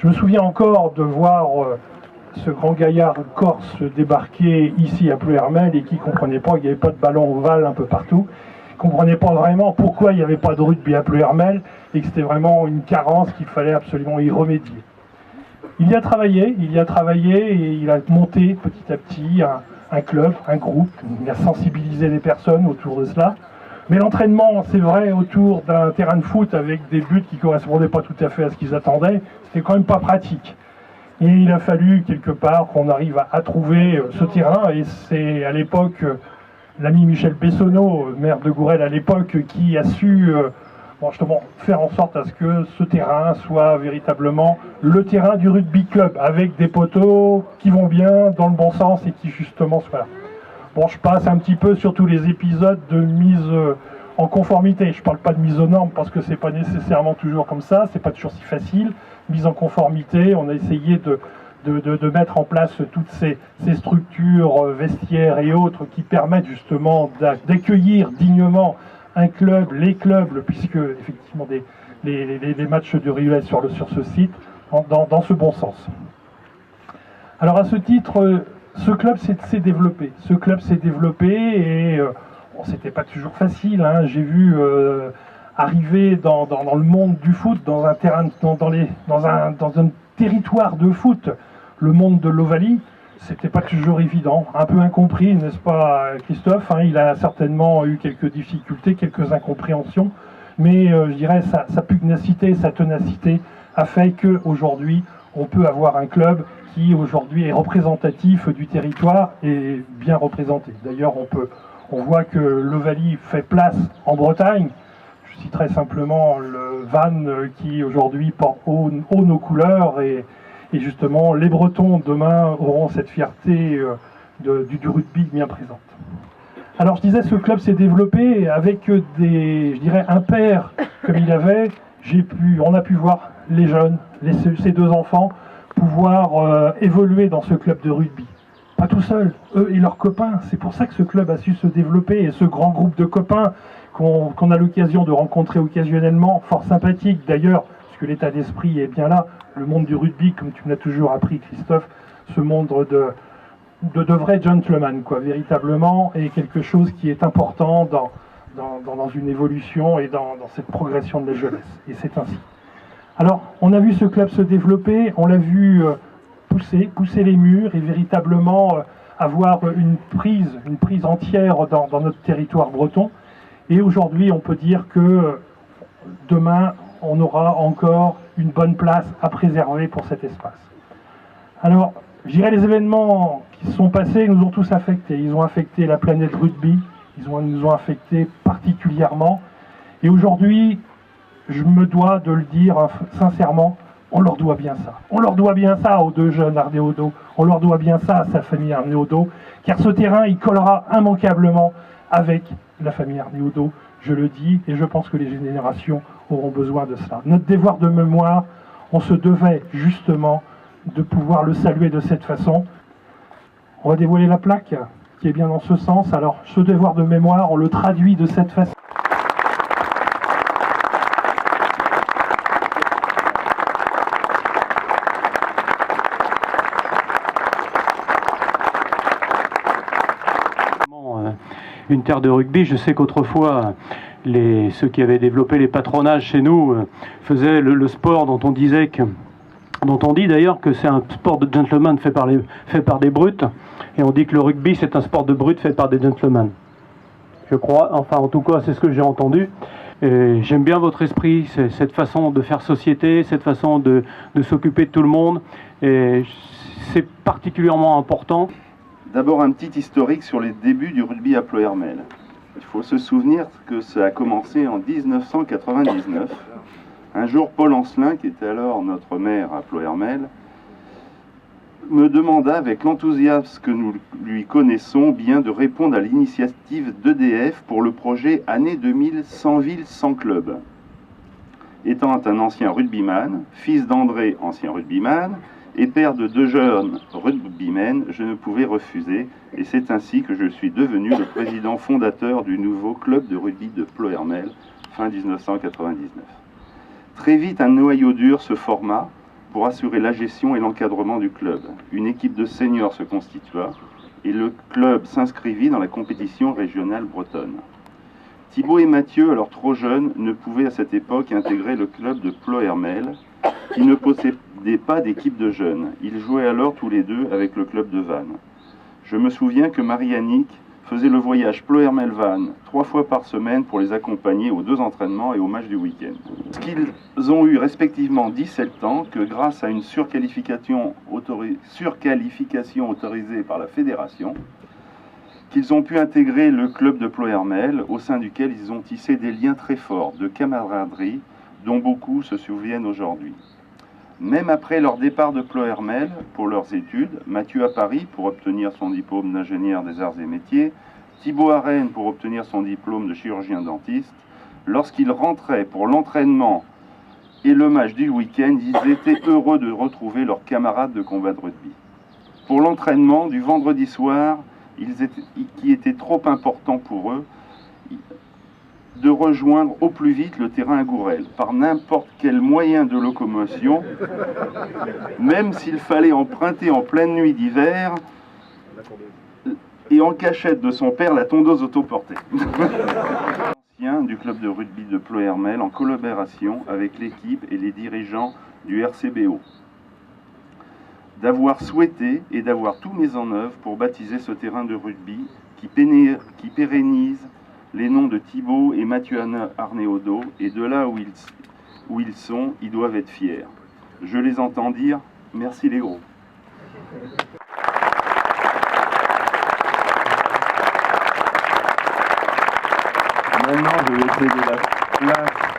Je me souviens encore de voir ce grand gaillard corse débarquer ici à Ploërmel et qui ne comprenait pas qu'il n'y avait pas de ballon ovale un peu partout. Il ne comprenait pas vraiment pourquoi il n'y avait pas de rugby à Ploërmel et que c'était vraiment une carence qu'il fallait absolument y remédier. Il y a travaillé et il a monté petit à petit un club, un groupe. Il a sensibilisé les personnes autour de cela. Mais l'entraînement, c'est vrai, autour d'un terrain de foot avec des buts qui ne correspondaient pas tout à fait à ce qu'ils attendaient, c'était quand même pas pratique. Et il a fallu quelque part qu'on arrive à trouver ce terrain, et c'est à l'époque l'ami Michel Bessonneau, maire de Gourel à l'époque, qui a su justement faire en sorte à ce que ce terrain soit véritablement le terrain du rugby club, avec des poteaux qui vont bien dans le bon sens et qui justement soient là. Bon, je passe un petit peu sur tous les épisodes de mise en conformité. Je ne parle pas de mise aux normes parce que c'est pas nécessairement toujours comme ça, c'est pas toujours si facile. Mise en conformité, on a essayé de mettre en place toutes ces structures vestiaires et autres qui permettent justement d'accueillir dignement un club, les clubs, puisque effectivement les matchs de relais sur ce site, dans ce bon sens. Alors à ce titre, ce club s'est développé. Ce club s'est développé et c'était pas toujours facile. Hein. J'ai vu arriver dans le monde du foot, dans un terrain, dans un territoire de foot, le monde de l'Ovalie. C'était pas toujours évident, un peu incompris, n'est-ce pas, Christophe, hein, il a certainement eu quelques difficultés, quelques incompréhensions, mais je dirais sa pugnacité, sa ténacité a fait qu'aujourd'hui, on peut avoir un club qui aujourd'hui est représentatif du territoire et bien représenté. D'ailleurs, on voit que l'Ovalie fait place en Bretagne. Je citerai simplement le Vannes qui aujourd'hui porte haut nos couleurs et justement, les Bretons, demain, auront cette fierté du rugby bien présente. Alors, je disais, ce club s'est développé avec un père comme il avait. On a pu voir les jeunes, ces deux enfants, pouvoir évoluer dans ce club de rugby. Pas tout seul, eux et leurs copains. C'est pour ça que ce club a su se développer. Et ce grand groupe de copains qu'on a l'occasion de rencontrer occasionnellement, fort sympathique d'ailleurs, que l'état d'esprit est bien là. Le monde du rugby, comme tu me l'as toujours appris, Christophe, ce monde de vrais gentlemen, quoi, véritablement, est quelque chose qui est important dans une évolution et dans cette progression de la jeunesse. Et c'est ainsi. Alors, on a vu ce club se développer, on l'a vu pousser les murs et véritablement avoir une prise entière dans notre territoire breton. Et aujourd'hui, on peut dire que demain, on aura encore une bonne place à préserver pour cet espace. Alors, je dirais les événements qui se sont passés nous ont tous affectés. Ils ont affecté la planète rugby, nous ont affectés particulièrement. Et aujourd'hui, je me dois de le dire sincèrement, on leur doit bien ça. On leur doit bien ça aux deux jeunes Arnaud, on leur doit bien ça à sa famille Arnaud, car ce terrain, il collera immanquablement avec la famille Arnaud, je le dis, et je pense que les générations auront besoin de cela. Notre devoir de mémoire, on se devait justement de pouvoir le saluer de cette façon. On va dévoiler la plaque qui est bien dans ce sens. Alors, ce devoir de mémoire, on le traduit de cette façon. Une terre de rugby. Je sais qu'autrefois, ceux qui avaient développé les patronages chez nous faisaient le sport dont on dit d'ailleurs que c'est un sport de gentleman fait par des brutes, et on dit que le rugby c'est un sport de brutes fait par des gentlemen. Je crois, enfin en tout cas c'est ce que j'ai entendu. Et j'aime bien votre esprit, cette façon de faire société, cette façon de s'occuper de tout le monde, et c'est particulièrement important. D'abord un petit historique sur les débuts du rugby à Ploërmel. Il faut se souvenir que ça a commencé en 1999. Un jour, Paul Ancelin, qui était alors notre maire à Ploërmel, me demanda avec l'enthousiasme que nous lui connaissons bien de répondre à l'initiative d'EDF pour le projet Année 2000 100 villes 100 clubs. Étant un ancien rugbyman, fils d'André, ancien rugbyman, et père de deux jeunes rugbymen, je ne pouvais refuser, et c'est ainsi que je suis devenu le président fondateur du nouveau club de rugby de Ploërmel, fin 1999. Très vite, un noyau dur se forma, pour assurer la gestion et l'encadrement du club. Une équipe de seniors se constitua et le club s'inscrivit dans la compétition régionale bretonne. Thibaut et Mathieu, alors trop jeunes, ne pouvaient à cette époque intégrer le club de Ploërmel, qui ne possédait pas d'équipe de jeunes. Ils jouaient alors tous les deux avec le club de Vannes. Je me souviens que Marie-Annick faisait le voyage Ploërmel-Vannes 3 fois par semaine pour les accompagner aux 2 entraînements et au match du week-end. Qu'ils ont eu respectivement 17 ans, que grâce à une surqualification autorisée par la fédération, qu'ils ont pu intégrer le club de Ploërmel, au sein duquel ils ont tissé des liens très forts de camaraderie dont beaucoup se souviennent aujourd'hui. Même après leur départ de Ploërmel pour leurs études, Mathieu à Paris pour obtenir son diplôme d'ingénieur des arts et métiers, Thibaut à Rennes pour obtenir son diplôme de chirurgien dentiste, lorsqu'ils rentraient pour l'entraînement et le match du week-end, ils étaient heureux de retrouver leurs camarades de combat de rugby. Pour l'entraînement du vendredi soir, qui était trop important pour eux, de rejoindre au plus vite le terrain à Gourelle, par n'importe quel moyen de locomotion, même s'il fallait emprunter en pleine nuit d'hiver, et en cachette de son père la tondeuse autoportée. Du club de rugby de Ploërmel en collaboration avec l'équipe et les dirigeants du RCBO. D'avoir souhaité et d'avoir tout mis en œuvre pour baptiser ce terrain de rugby qui pérennise les noms de Thibaut et Mathieu Arnéodo, et de là où ils sont, ils doivent être fiers. Je les entends dire « Merci les gros ». Maintenant, je vais céder la place